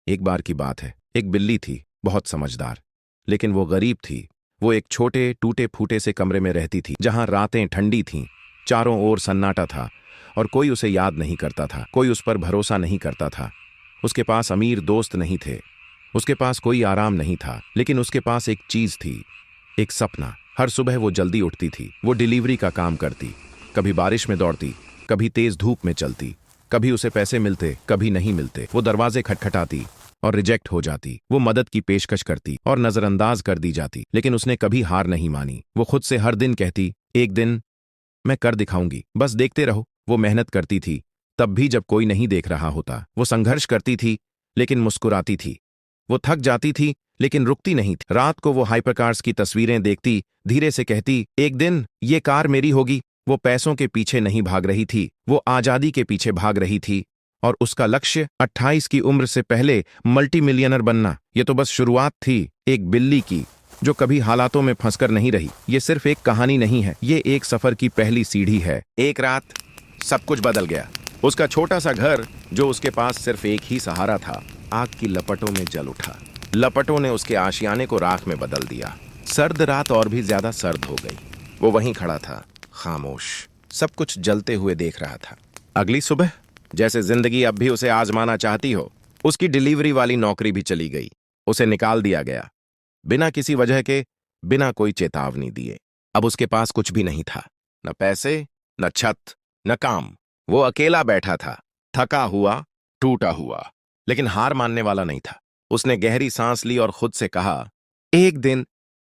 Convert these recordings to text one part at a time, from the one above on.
एक बार की बात है, एक बिल्ली थी, बहुत समझदार। लेकिन वो गरीब थी। वो एक छोटे टूटे फूटे से कमरे में रहती थी, जहां रातें ठंडी थीं, चारों ओर सन्नाटा था और कोई उसे याद नहीं करता था, कोई उस पर भरोसा नहीं करता था। उसके पास अमीर दोस्त नहीं थे, उसके पास कोई आराम नहीं था, लेकिन उसके पास एक चीज थी, एक सपना। हर सुबह वो जल्दी उठती थी, वो डिलीवरी का काम करती। कभी बारिश में दौड़ती, कभी तेज धूप में चलती, कभी उसे पैसे मिलते, कभी नहीं मिलते। वो दरवाजे खटखटाती और रिजेक्ट हो जाती। वो मदद की पेशकश करती और नजरअंदाज कर दी जाती, लेकिन उसने कभी हार नहीं मानी। वो खुद से हर दिन कहती, एक दिन मैं कर दिखाऊंगी, बस देखते रहो। वो मेहनत करती थी, तब भी जब कोई नहीं देख रहा होता। वो संघर्ष करती थी, लेकिन मुस्कुराती थी। वो थक जाती थी, लेकिन रुकती नहीं थी। रात को वो हाइपरकार्स की तस्वीरें देखती, धीरे से कहती, एक दिन ये कार मेरी होगी। वो पैसों के पीछे नहीं भाग रही थी, वो आजादी के पीछे भाग रही थी। और उसका लक्ष्य 28 की उम्र से पहले मल्टी मिलियनर बनना। ये तो बस शुरुआत थी, एक बिल्ली की जो कभी हालातों में फंसकर नहीं रही। ये सिर्फ एक कहानी नहीं है, ये एक सफर की पहली सीढ़ी है। एक रात सब कुछ बदल गया। उसका छोटा सा घर, जो उसके पास सिर्फ एक ही सहारा था, आग की लपटों में जल उठा। लपटों ने उसके आशियाने को राख में बदल दिया। सर्द रात और भी ज्यादा सर्द हो गई। वो वहीं खड़ा था, खामोश, सब कुछ जलते हुए देख रहा था। अगली सुबह, जैसे जिंदगी अब भी उसे आजमाना चाहती हो, उसकी डिलीवरी वाली नौकरी भी चली गई। उसे निकाल दिया गया, बिना किसी वजह के, बिना कोई चेतावनी दिए। अब उसके पास कुछ भी नहीं था, न पैसे, न छत, न काम। वो अकेला बैठा था, थका हुआ, टूटा हुआ, लेकिन हार मानने वाला नहीं था। उसने गहरी सांस ली और खुद से कहा, एक दिन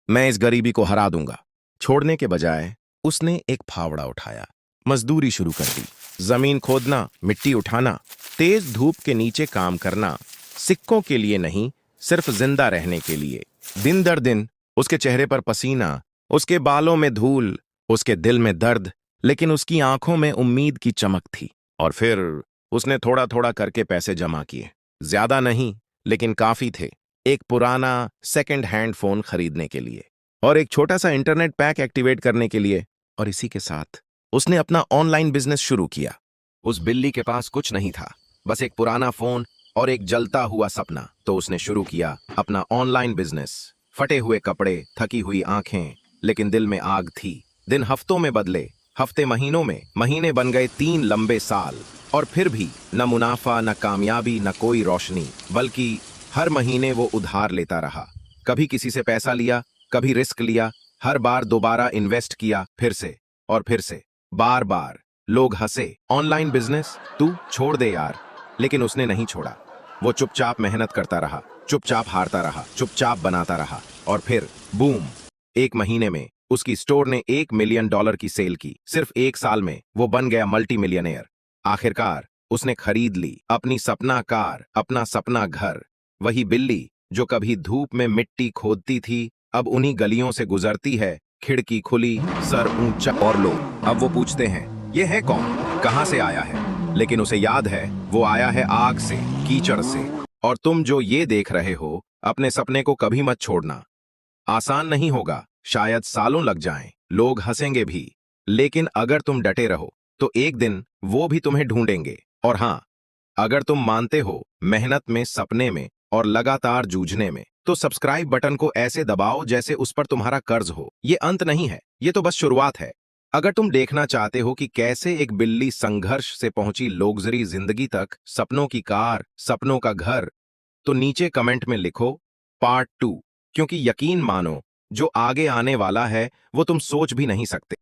मैं इस गरीबी को हरा दूंगा। छोड़ने के बजाय उसने एक फावड़ा उठाया, मजदूरी शुरू कर दी। जमीन खोदना, मिट्टी उठाना, तेज धूप के नीचे काम करना, सिक्कों के लिए नहीं, सिर्फ जिंदा रहने के लिए। दिन दर दिन उसके चेहरे पर पसीना, उसके बालों में धूल, उसके दिल में दर्द, लेकिन उसकी आंखों में उम्मीद की चमक थी। और फिर उसने थोड़ा थोड़ा करके पैसे जमा किए। ज्यादा नहीं, लेकिन काफी थे। एक पुराना सेकंड हैंड फोन खरीदने के लिए और एक छोटा सा इंटरनेट पैक एक्टिवेट करने के लिए। और इसी के साथ उसने अपना ऑनलाइन बिजनेस शुरू किया। उस बिल्ली के पास कुछ नहीं था, बस एक पुराना फोन और एक जलता हुआ सपना। तो उसने शुरू किया अपना ऑनलाइन बिजनेस। फटे हुए कपड़े, थकी हुई आंखें, लेकिन दिल में आग थी। दिन हफ्तों में बदले, हफ्ते महीनों में, महीने बन गए 3 लंबे साल। और फिर भी न मुनाफा, न कामयाबी, न कोई रोशनी, बल्कि हर महीने वो उधार लेता रहा। कभी किसी से पैसा लिया, कभी रिस्क लिया, हर बार दोबारा इन्वेस्ट किया, फिर से और फिर से, बार बार। लोग हंसे, ऑनलाइन बिजनेस, तू छोड़ दे यार। लेकिन उसने नहीं छोड़ा। वो चुपचाप मेहनत करता रहा, चुपचाप हारता रहा, चुपचाप बनाता रहा। और फिर बूम, एक महीने में उसकी स्टोर ने $1 मिलियन की सेल की। सिर्फ 1 साल में वो बन गया मल्टी मिलियनेयर। आखिरकार उसने खरीद ली अपनी सपना कार, अपना सपना घर। वही बिल्ली जो कभी धूप में मिट्टी खोदती थी, अब उन्हीं गलियों से गुजरती है, खिड़की खुली, सर ऊंचा। और लोग अब वो पूछते हैं, ये है कौन, कहां से आया है? लेकिन उसे याद है, वो आया है आग से, कीचड़ से। और तुम जो ये देख रहे हो, अपने सपने को कभी मत छोड़ना। आसान नहीं होगा, शायद सालों लग जाएं, लोग हंसेंगे भी, लेकिन अगर तुम डटे रहो तो एक दिन वो भी तुम्हें ढूंढेंगे। और हां, अगर तुम मानते हो मेहनत में, सपने में और लगातार जूझने में, तो सब्सक्राइब बटन को ऐसे दबाओ जैसे उस पर तुम्हारा कर्ज हो। ये अंत नहीं है, ये तो बस शुरुआत है। अगर तुम देखना चाहते हो कि कैसे एक बिल्ली संघर्ष से पहुंची लग्जरी जिंदगी तक, सपनों की कार, सपनों का घर, तो नीचे कमेंट में लिखो पार्ट 2। क्योंकि यकीन मानो, जो आगे आने वाला है वो तुम सोच भी नहीं सकते।